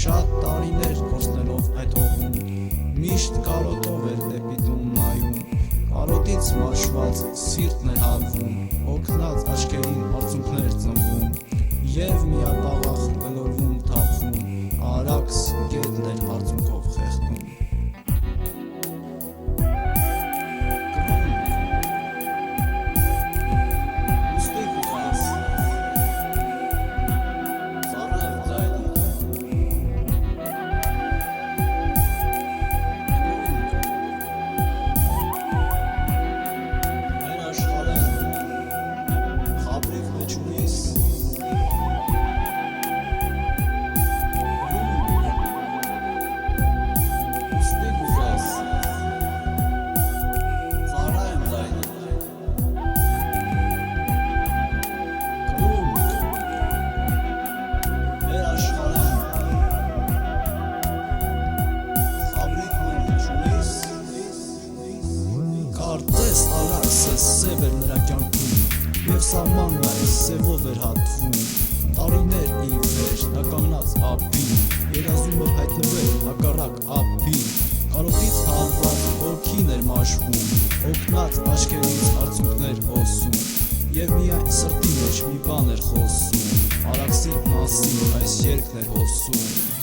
Շատ տարիներ կորցնելով այդ հողում, միշտ կարոտով էր դեպի տուն նայում, կարոտից մաշված սիրտն էր հալվում, հոգնած աչքերին արցունքներ ծնվում, և միատաղախ գլորվում թափվում, արաքս գետն էր արցունքով խեղդում։ Կարծես արաքսը սև էր նրա կյանքում, և սահմանն այս սևով էր հատվում, տարիներ ի վեր նա կանգնած ափին, երազում էր հայտնվել հակառակ ափին, կարոտից հալված հոգին էր մաշվում, հոգնած աչքերից արցունքներ հոսում, և միայն սրտի մեջ մի բան էր խոսում, արաքսի մասին այս երգն էր հոսում։